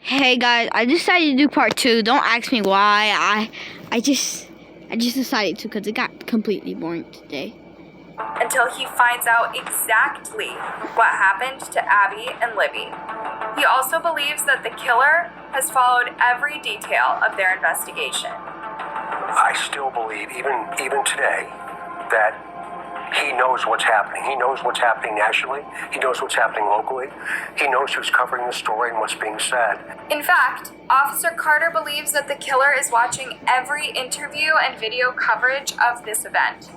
Hey guys, I decided to do part 2. Don't ask me why. I just decided to because it got completely boring today. Until he finds out exactly what happened to Abby and Libby. He also believes that the killer has followed every detail of their investigation. I still believe, even today, that he knows what's happening. He knows what's happening nationally. He knows what's happening locally. He knows who's covering the story and what's being said. In fact, Officer Carter believes that the killer is watching every interview and video coverage of this event.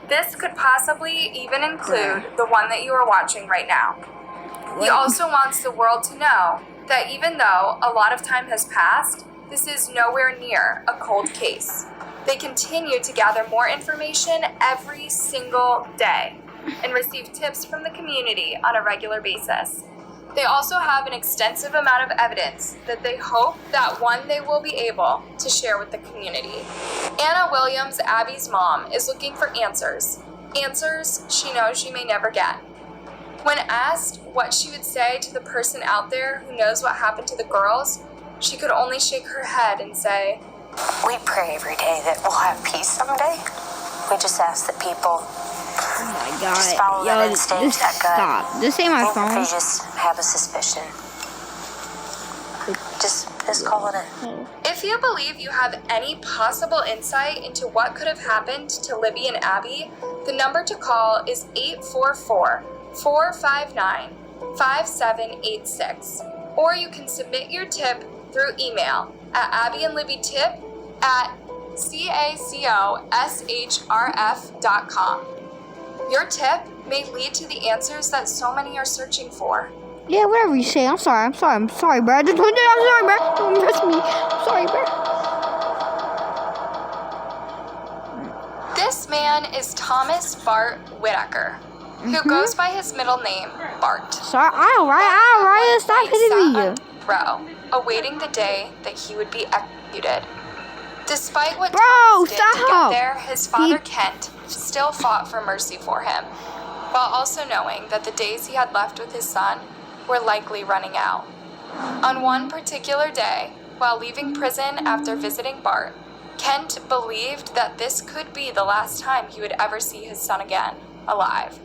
This could possibly even include the one that you are watching right now. He also wants the world to know that even though a lot of time has passed, this is nowhere near a cold case. They continue to gather more information every single day and receive tips from the community on a regular basis. They also have an extensive amount of evidence that they hope that one they will be able to share with the community. Anna Williams, Abby's mom, is looking for answers. Answers she knows she may never get. When asked what she would say to the person out there who knows what happened to the girls, she could only shake her head and say, "We pray every day that we'll have peace someday. We just ask that people Oh my god. just follow that instinct, that gut. Stop. This ain't my Even if phone. you just have a suspicion, just call it in." if you believe you have any possible insight into what could have happened to Libby and Abby, the number to call is 844-459-5786. Or you can submit your tip through email at abbyandlibbystip@cacoshrf.com. Your tip may lead to the answers that so many are searching for. Yeah, whatever you say. I'm sorry, bro. I'm sorry, bro. Don't press me. I'm sorry, bro. This man is Thomas Bart Whitaker, who goes by his middle name, Bart. Sorry, alright. Stop hitting me. Row, awaiting the day that he would be executed. Despite what Bro, Thomas did to stop. get there, his father Kent still fought for mercy for him, while also knowing that the days he had left with his son were likely running out. On one particular day, while leaving prison after visiting Bart, Kent believed that this could be the last time he would ever see his son again, alive.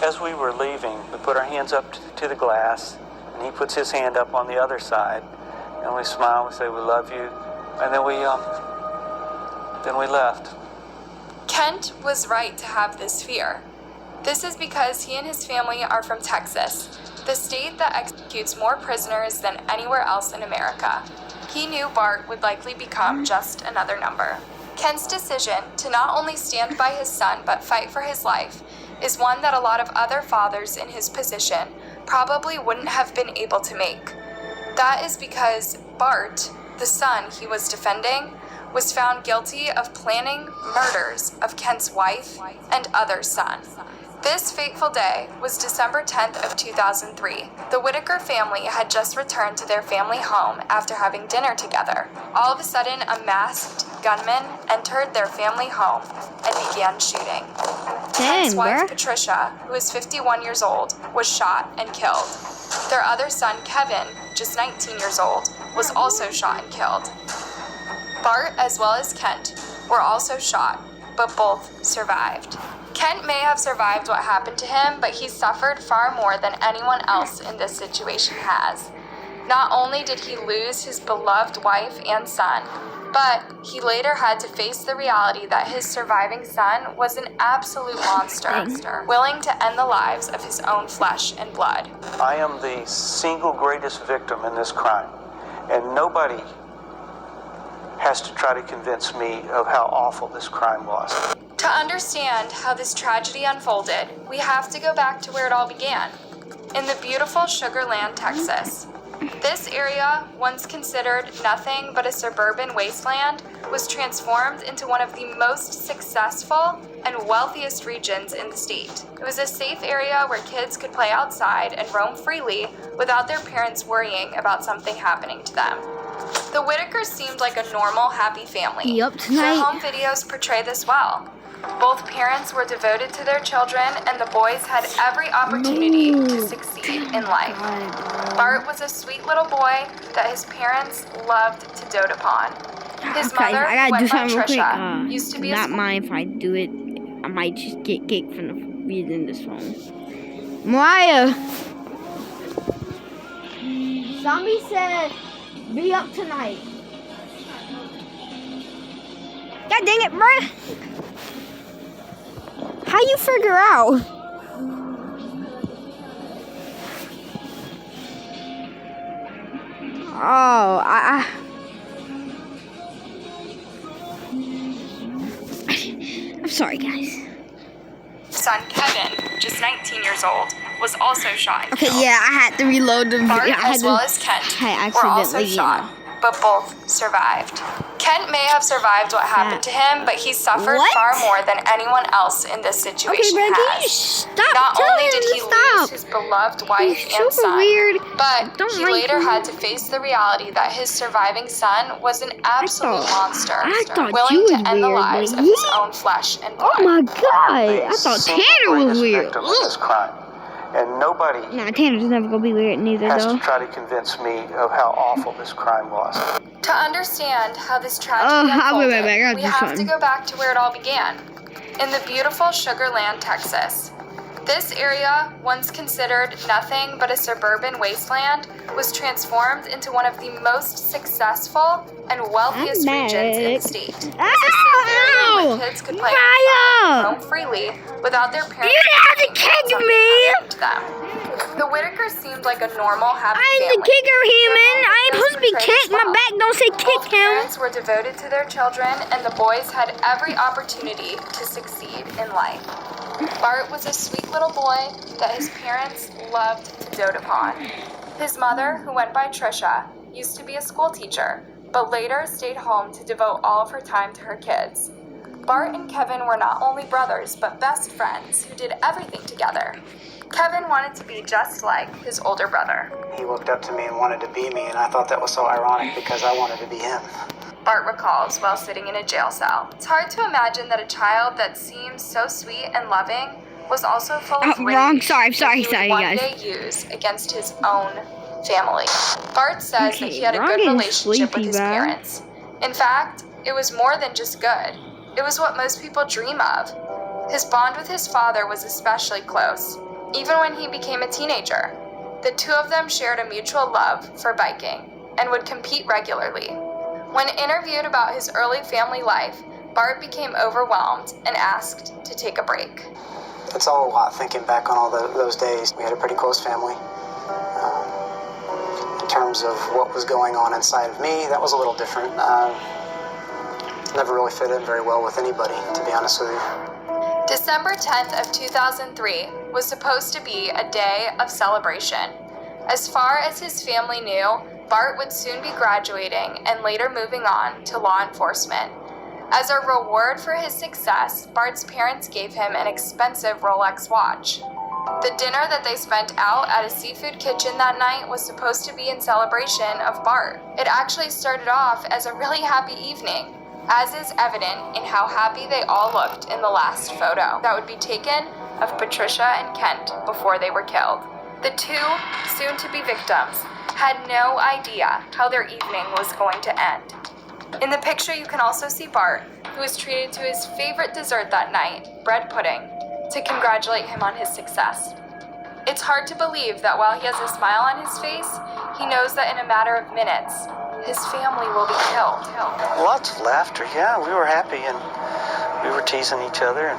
As we were leaving, we put our hands up to the glass, and he puts his hand up on the other side, and we smile, we say, "We love you," and then we left. Kent was right to have this fear. This is because he and his family are from Texas, the state that executes more prisoners than anywhere else in America. He knew Bart would likely become just another number. Kent's decision to not only stand by his son but fight for his life is one that a lot of other fathers in his position probably wouldn't have been able to make. That is because Bart, the son he was defending, was found guilty of planning murders of Kent's wife and other son. This fateful day was December 10th of 2003. The Whitaker family had just returned to their family home after having dinner together. All of a sudden, a masked gunman entered their family home and began shooting. Kent's wife, Patricia, who was 51 years old, was shot and killed. Their other son, Kevin, just 19 years old, was also shot and killed. Bart, as well as Kent, were also shot, but both survived. Kent may have survived what happened to him, but he suffered far more than anyone else in this situation has. Not only did he lose his beloved wife and son, but he later had to face the reality that his surviving son was an absolute monster, willing to end the lives of his own flesh and blood. I am the single greatest victim in this crime, and nobody has to try to convince me of how awful this crime was. To understand how this tragedy unfolded, we have to go back to where it all began, in the beautiful Sugar Land, Texas. This area, once considered nothing but a suburban wasteland, was transformed into one of the most successful and wealthiest regions in the state. It was a safe area where kids could play outside and roam freely without their parents worrying about something happening to them. The Whitakers seemed like a normal, happy family. Yep, tonight. Their home videos portray this well. Both parents were devoted to their children, and the boys had every opportunity to succeed in life. Bart was a sweet little boy that his parents loved to dote upon. His Okay, mother, I gotta who do went by something real quick. Trisha, used to be a Not mine if I do it. I might just get kicked from the reading this phone. Mariah! Zombie said, be up tonight. God dang it, bruh! How you figure out? Oh, I'm sorry, guys. son Kevin, just 19 years old, was also shot and Okay, killed. yeah, I had to reload the Bart, video. I had as to, well as Kent, I were also accidentally, shot, but both survived. Kent may have survived what happened to him, but he suffered What? far more than anyone else in this Okay, situation bro, can you has. stop Not telling only him did to he stop? lose his beloved wife He's and super son, weird. but Don't he like later him. had to face the reality that his surviving son was an absolute monster, I thought you willing was to end the weird, lives but of his he- own flesh and blood. Oh my god! I The thought single Tanner was greatest weird. victim in this crime. And nobody Nah, Tanner's never gonna be weird neither, has though. to try to convince me of how awful this crime was. To understand how this tragedy I'll be unfolded, right back. I'll we do have to something. go back to where it all began, in the beautiful Sugar Land, Texas. This area, once considered nothing but a suburban wasteland, was transformed into one of the most successful and wealthiest regions in the state. It was a safe area where kids could play outside and roam freely without their parents. You didn't have to kick me! To them. The Whitakers seemed like a normal, happy I'm family. the kicker human. I ain't supposed to be kicked. My back don't say kick Both him. parents were devoted to their children, and the boys had every opportunity to succeed in life. Bart was a sweet little boy that his parents loved to dote upon. His mother, who went by Trisha, used to be a school teacher, but later stayed home to devote all of her time to her kids. Bart and Kevin were not only brothers, but best friends who did everything together. Kevin wanted to be just like his older brother. He looked up to me and wanted to be me, and I thought that was so ironic because I wanted to be him. Bart recalls while sitting in a jail cell. It's hard to imagine that a child that seems so sweet and loving was also full of rage Wrong. Sorry, that he would sorry, one guys. day use against his own family. Bart says that Okay, he had a I'm good getting relationship with sleepy, his bro. parents. In fact, it was more than just good. It was what most people dream of. His bond with his father was especially close, even when he became a teenager. The two of them shared a mutual love for biking and would compete regularly. When interviewed about his early family life, Bart became overwhelmed and asked to take a break. It's all a lot thinking back on all those days. We had a pretty close family. In terms of what was going on inside of me, that was a little different. Never really fit in very well with anybody, to be honest with you. December 10th of 2003 was supposed to be a day of celebration. As far as his family knew, Bart would soon be graduating and later moving on to law enforcement. As a reward for his success, Bart's parents gave him an expensive Rolex watch. The dinner that they spent out at a seafood kitchen that night was supposed to be in celebration of Bart. It actually started off as a really happy evening, as is evident in how happy they all looked in the last photo that would be taken of Patricia and Kent before they were killed. The two soon-to-be victims had no idea how their evening was going to end. In the picture, you can also see Bart, who was treated to his favorite dessert that night, bread pudding, to congratulate him on his success. It's hard to believe that while he has a smile on his face, he knows that in a matter of minutes, his family will be killed. Lots of laughter, yeah. We were happy and we were teasing each other.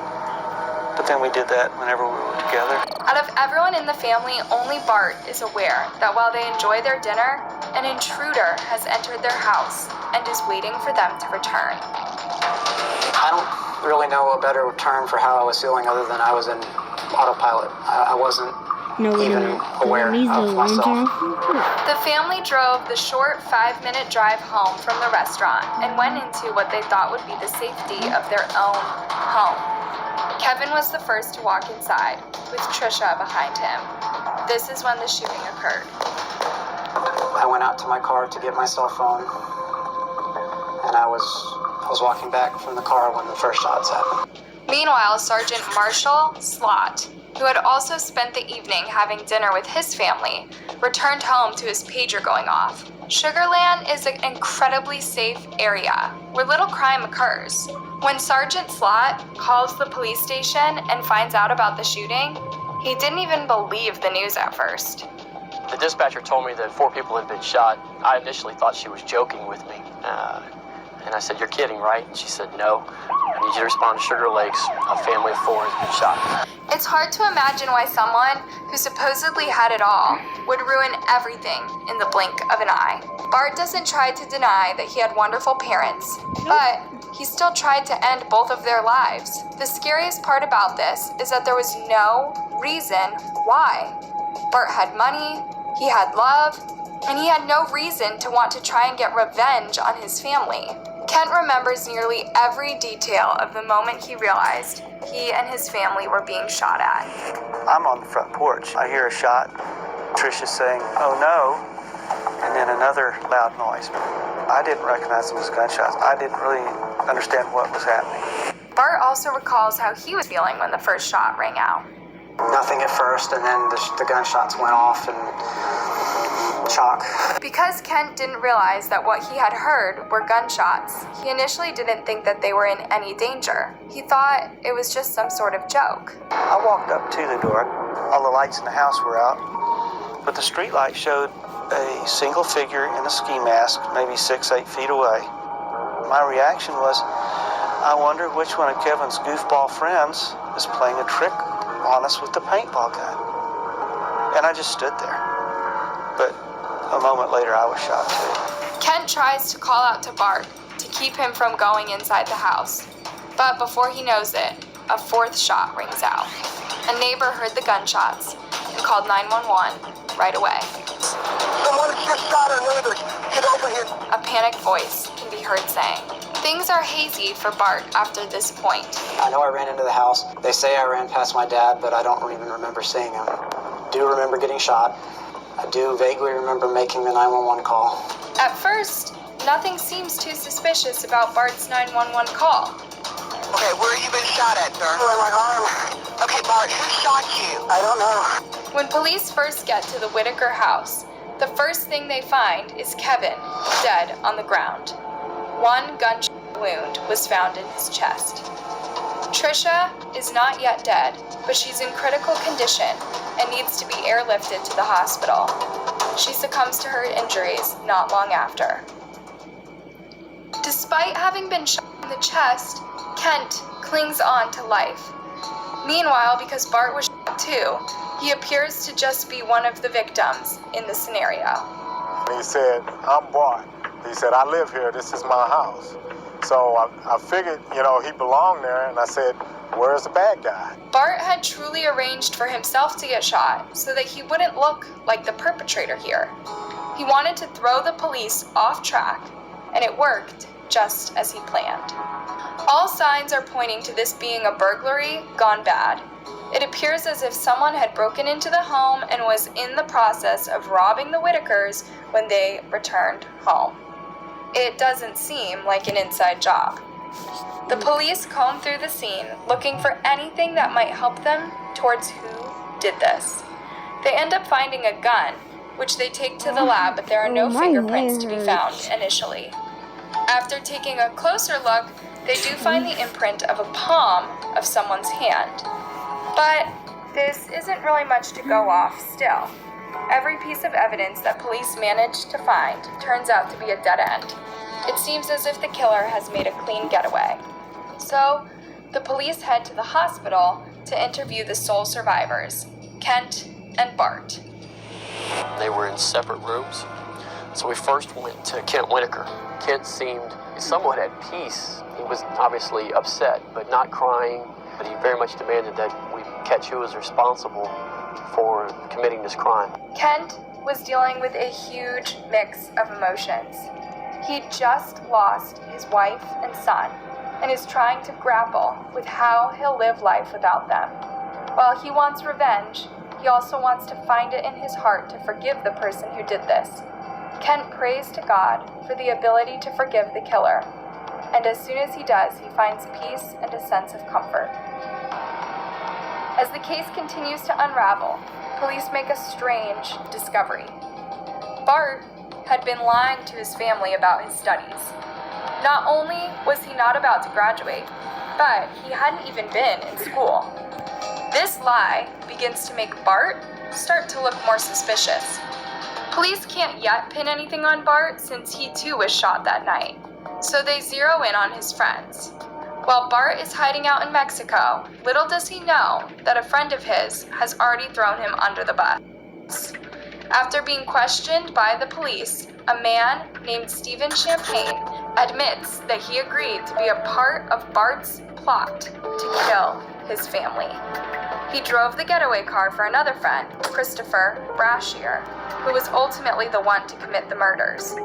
But then we did that whenever we were together. Out of everyone in the family, only Bart is aware that while they enjoy their dinner, an intruder has entered their house and is waiting for them to return. I don't really know a better term for how I was feeling other than I was in autopilot. I wasn't even aware of myself. The family drove the short 5-minute drive home from the restaurant and went into what they thought would be the safety of their own home. Kevin was the first to walk inside, with Trisha behind him. This is when the shooting occurred. I went out to my car to get my cell phone, and I was walking back from the car when the first shots happened. Meanwhile, Sergeant Marshall Slott, who had also spent the evening having dinner with his family, returned home to his pager going off. Sugarland is an incredibly safe area where little crime occurs. When Sergeant Slott calls the police station and finds out about the shooting, he didn't even believe the news at first. The dispatcher told me that 4 people had been shot. I initially thought she was joking with me. And I said, "You're kidding, right?" And she said, "No. I need you to respond to Sugar Lakes. A family of 4 has been shot." It's hard to imagine why someone who supposedly had it all would ruin everything in the blink of an eye. Bart doesn't try to deny that he had wonderful parents, but he still tried to end both of their lives. The scariest part about this is that there was no reason why. Bart had money, he had love, and he had no reason to want to try and get revenge on his family. Kent remembers nearly every detail of the moment he realized he and his family were being shot at. I'm on the front porch. I hear a shot. Trisha's saying, "Oh no," and then another loud noise. I didn't recognize them as gunshots. I didn't really understand what was happening. Bart also recalls how he was feeling when the first shot rang out. Nothing at first, and then the gunshots went off, and shock. Because Kent didn't realize that what he had heard were gunshots, he initially didn't think that they were in any danger. He thought it was just some sort of joke. I walked up to the door. All the lights in the house were out, but the street light showed a single figure in a ski mask, maybe 6-8 feet away. My reaction was, I wonder which one of Kevin's goofball friends is playing a trick on us with the paintball gun. And I just stood there. But a moment later, I was shot too. Kent tries to call out to Bart to keep him from going inside the house. But before he knows it, a 4th shot rings out. A neighbor heard the gunshots and called 911 right away. Someone just shot our neighbors. Get over here. A panicked voice can be heard saying. Things are hazy for Bart after this point. I know I ran into the house. They say I ran past my dad, but I don't even remember seeing him. I do remember getting shot. I do vaguely remember making the 911 call. At first, nothing seems too suspicious about Bart's 911 call. Okay, where you been shot at, sir? Oh, my arm. Okay, Bart, who shot you? I don't know. When police first get to the Whitaker house, the first thing they find is Kevin, dead on the ground. 1 gunshot wound was found in his chest. Trisha is not yet dead, but she's in critical condition and needs to be airlifted to the hospital. She succumbs to her injuries not long after. Despite having been shot in the chest, Kent clings on to life. Meanwhile, because Bart was shot too, he appears to just be one of the victims in the scenario. He said, "I'm Bart." He said, "I live here. This is my house." So I figured, he belonged there, and I said, "Where's the bad guy?" Bart had truly arranged for himself to get shot so that he wouldn't look like the perpetrator here. He wanted to throw the police off track, and it worked just as he planned. All signs are pointing to this being a burglary gone bad. It appears as if someone had broken into the home and was in the process of robbing the Whitakers when they returned home. It doesn't seem like an inside job. The police comb through the scene, looking for anything that might help them towards who did this. They end up finding a gun, which they take to the lab, but there are no fingerprints to be found initially. After taking a closer look, they do find the imprint of a palm of someone's hand. But this isn't really much to go off still. Every piece of evidence that police managed to find turns out to be a dead end. It seems as if the killer has made a clean getaway. So, the police head to the hospital to interview the sole survivors, Kent and Bart. They were in separate rooms. So we first went to Kent Whitaker. Kent seemed somewhat at peace. He was obviously upset, but not crying. But he very much demanded that we catch who was responsible for committing this crime. Kent was dealing with a huge mix of emotions. He just lost his wife and son and is trying to grapple with how he'll live life without them. While he wants revenge, he also wants to find it in his heart to forgive the person who did this. Kent prays to God for the ability to forgive the killer. and as soon as he does, he finds peace and a sense of comfort. As the case continues to unravel, police make a strange discovery. Bart had been lying to his family about his studies. Not only was he not about to graduate, but he hadn't even been in school. This lie begins to make Bart start to look more suspicious. Police can't yet pin anything on Bart since he too was shot that night, so they zero in on his friends. While Bart is hiding out in Mexico, little does he know that a friend of his has already thrown him under the bus. After being questioned by the police, a man named Stephen Champagne admits that he agreed to be a part of Bart's plot to kill his family. He drove the getaway car for another friend, Christopher Brashear, who was ultimately the one to commit the murders.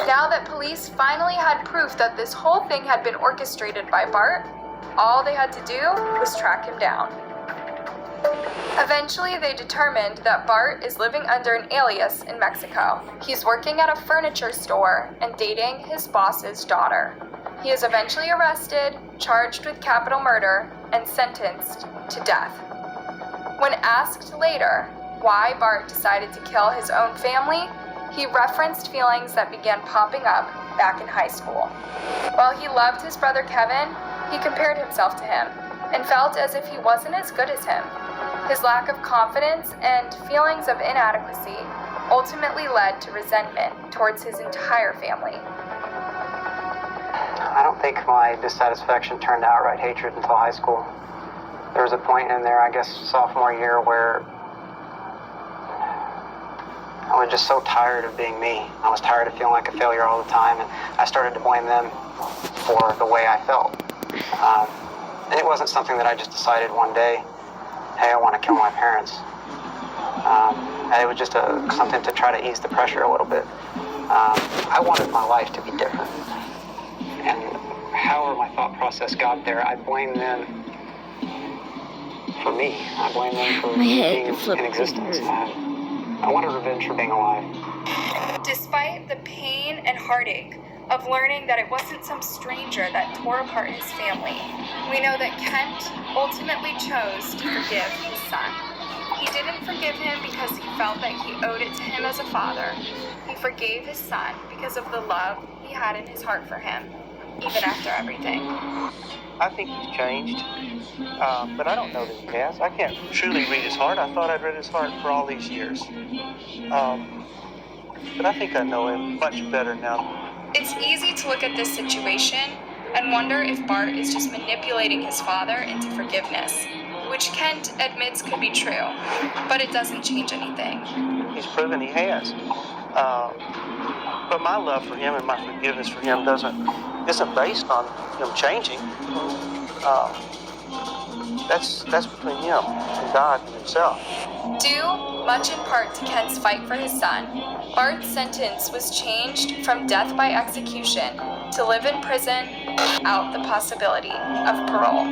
Now that police finally had proof that this whole thing had been orchestrated by Bart, all they had to do was track him down. Eventually, they determined that Bart is living under an alias in Mexico. He's working at a furniture store and dating his boss's daughter. He is eventually arrested, charged with capital murder, and sentenced to death. When asked later why Bart decided to kill his own family, he referenced feelings that began popping up back in high school. While he loved his brother Kevin, he compared himself to him and felt as if he wasn't as good as him. His lack of confidence and feelings of inadequacy ultimately led to resentment towards his entire family. I don't think my dissatisfaction turned to outright hatred until high school. There was a point in there, I guess sophomore year, where I was just so tired of being me. I was tired of feeling like a failure all the time, and I started to blame them for the way I felt. And it wasn't something that I just decided one day, hey, I want to kill my parents. It was just something to try to ease the pressure a little bit. I wanted my life to be different. And however my thought process got there, I blame them for me. I blame them for being in existence. I wanted revenge for being alive. Despite the pain and heartache of learning that it wasn't some stranger that tore apart his family, we know that Kent ultimately chose to forgive his son. He didn't forgive him because he felt that he owed it to him as a father. He forgave his son because of the love he had in his heart for him, even after everything. I think he's changed, but I don't know that he has. I can't truly read his heart. I thought I'd read his heart for all these years. But I think I know him much better now. It's easy to look at this situation and wonder if Bart is just manipulating his father into forgiveness, which Kent admits could be true, but it doesn't change anything. He's proven he has. But my love for him and my forgiveness for him isn't based on him changing. That's between him and God and himself. Due much in part to Kent's fight for his son, Bart's sentence was changed from death by execution to live in prison without the possibility of parole.